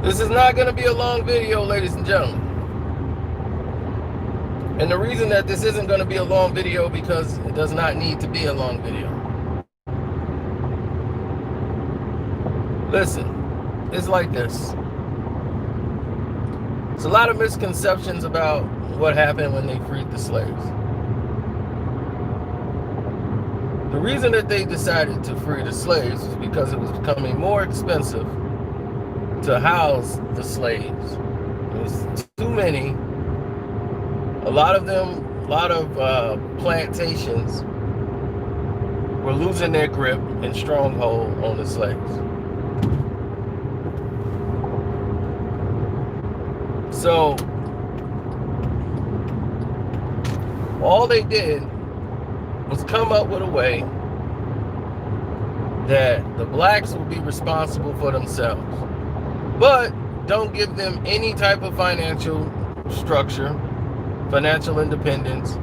This is not going to be a long video, ladies and gentlemen. And the reason that this isn't going to be a long video because it does not need to be a long video. Listen, it's like this. There's a lot of misconceptions about what happened when they freed the slaves. The reason that they decided to free the slaves was because it was becoming more expensive to house the slaves. It was too many. A lot of plantations were losing their grip and stronghold on the slaves. So all they did was come up with a way that the blacks would be responsible for themselves, but don't give them any type of financial structure, financial independence,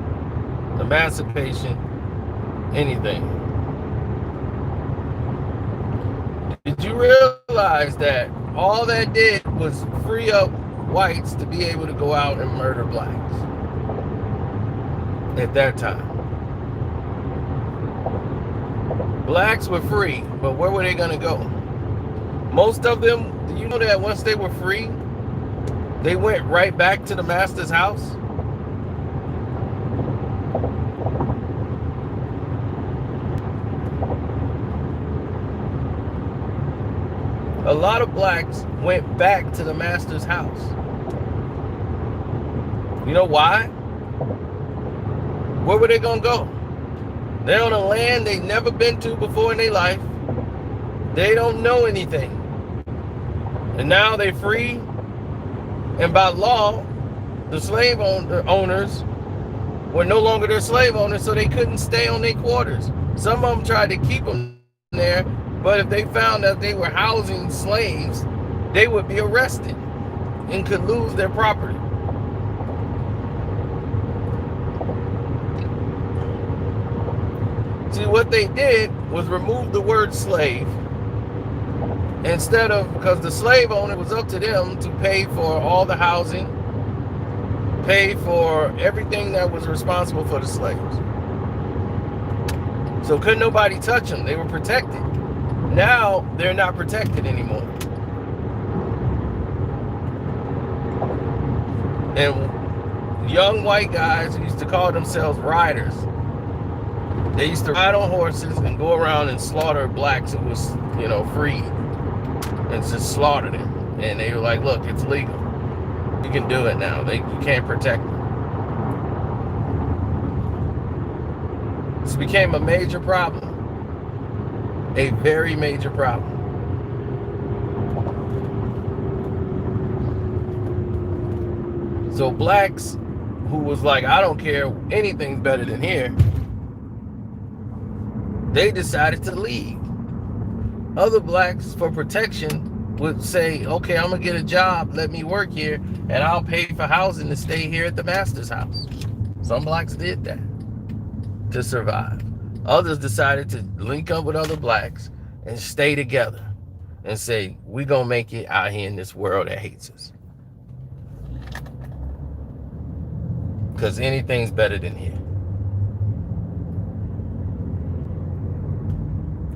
emancipation, anything. Did you realize that all that did was free up whites to be able to go out and murder blacks at that time? Blacks were free, but where were they going to go? Most of them, do you know that once they were free, they went right back to the master's house? A lot of blacks went back to the master's house. You know why? Where were they going to go? They're on a land they've never been to before in their life. They don't know anything. And now they're free. And by law, the slave owners were no longer their slave owners, so they couldn't stay on their quarters. Some of them tried to keep them there, but if they found that they were housing slaves, they would be arrested and could lose their property. See, what they did was remove the word slave. Instead of, because the slave owner, was up to them to pay for all the housing, pay for everything that was responsible for the slaves. So couldn't nobody touch them. They were protected. Now they're not protected anymore. And young white guys who used to call themselves riders, they used to ride on horses and go around and slaughter blacks who was, freed, and just slaughter them. And they were like, look, it's legal. You can do it now. You can't protect them. This became a major problem. A very major problem. So blacks who was like, I don't care, anything's better than here, they decided to leave. Other blacks, for protection, would say, okay, I'm going to get a job, let me work here, and I'll pay for housing to stay here at the master's house. Some blacks did that to survive. Others decided to link up with other blacks and stay together and say, we're going to make it out here in this world that hates us. Because anything's better than here.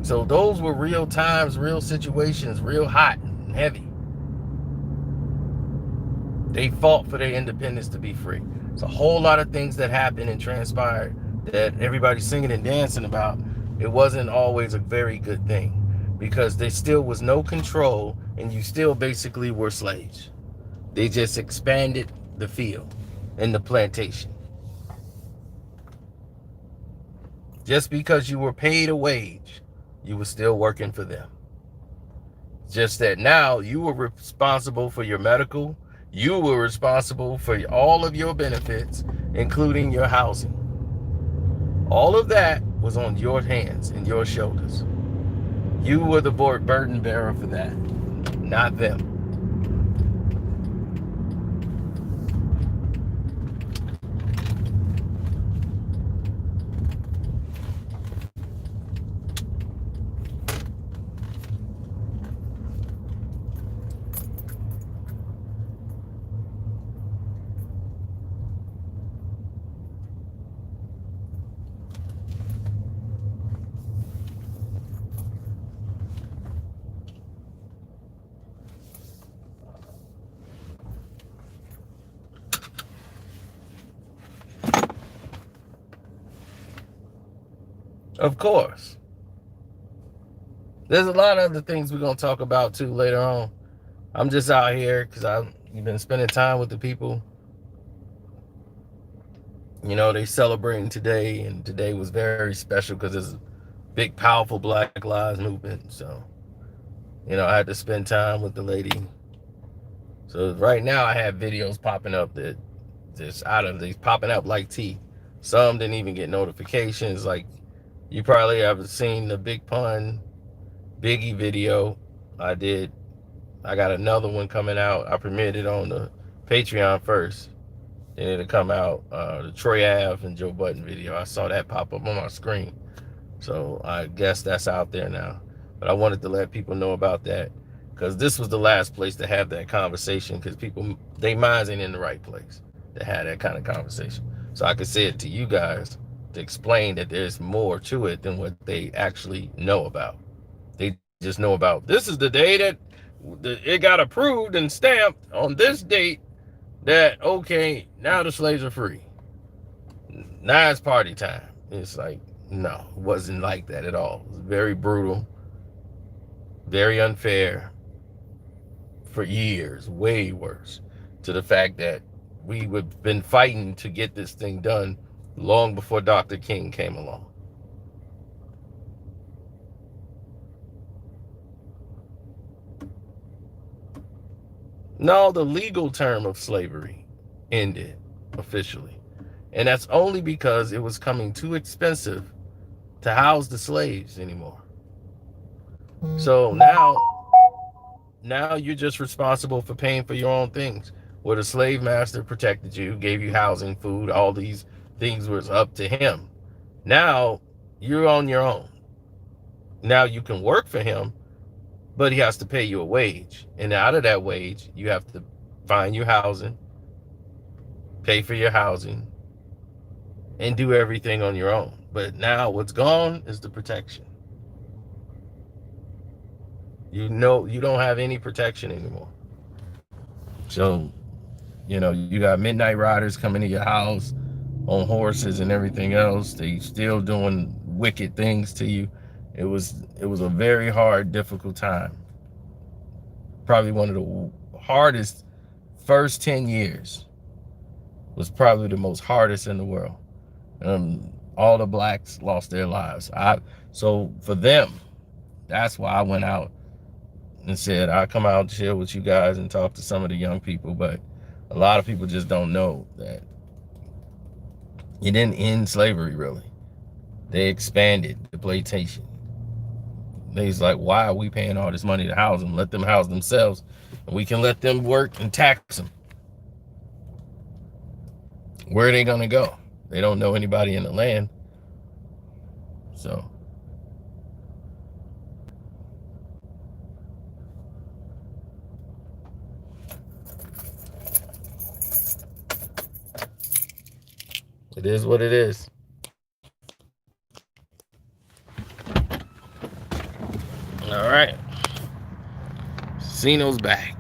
So those were real times, real situations, real hot and heavy. They fought for their independence to be free. It's a whole lot of things that happened and transpired that everybody's singing and dancing about. It wasn't always a very good thing because there still was no control and you still basically were slaves. They just expanded the field and the plantation. Just because you were paid a wage, you were still working for them. Just that now you were responsible for your medical, you were responsible for all of your benefits, including your housing. All of that was on your hands and your shoulders. You were the burden bearer for that, not them. Of course. There's a lot of other things we're going to talk about too later on. I'm just out here because I've been spending time with the people. You know, they celebrating today, and today was very special because it's a big, powerful Black Lives Movement. So, you know, I had to spend time with the lady. So right now I have videos popping up that just out of these popping up like tea. Some didn't even get notifications. Like you probably have seen the Big Pun Biggie video I did. I got another one coming out. I premiered it on the Patreon first. Then it'll come out, the Troy Ave and Joe Budden video. I saw that pop up on my screen. So I guess that's out there now. But I wanted to let people know about that because this was the last place to have that conversation because people, they minds ain't in the right place to have that kind of conversation. So I could say it to you guys to explain that there's more to it than what they actually know about. They just know about this is the day that it got approved and stamped on this date that, okay, now the slaves are free. Now it's party time. It's like, no, it wasn't like that at all. It was very brutal, very unfair for years, way worse, to the fact that we've been fighting to get this thing done long before Dr. King came along. No, the legal term of slavery ended officially. And that's only because it was coming too expensive to house the slaves anymore. So now you're just responsible for paying for your own things. Where the slave master protected you, gave you housing, food, all these things was up to him. Now you're on your own. Now you can work for him, but he has to pay you a wage. And out of that wage, you have to find your housing, pay for your housing, and do everything on your own. But now what's gone is the protection. You know, you don't have any protection anymore. So, you know, you got midnight riders coming to your house on horses and everything else. They still doing wicked things to you. It was a very hard, difficult time. Probably one of the hardest first 10 years was probably the most hardest in the world. All the blacks lost their lives. So for them, that's why I went out and said, I'll come out and chill with you guys and talk to some of the young people. But a lot of people just don't know that it didn't end slavery, really. They expanded the plantation. They's like, why are we paying all this money to house them? Let them house themselves, and we can let them work and tax them. Where are they gonna go? They don't know anybody in the land. So it is what it is. All right. Cino's back.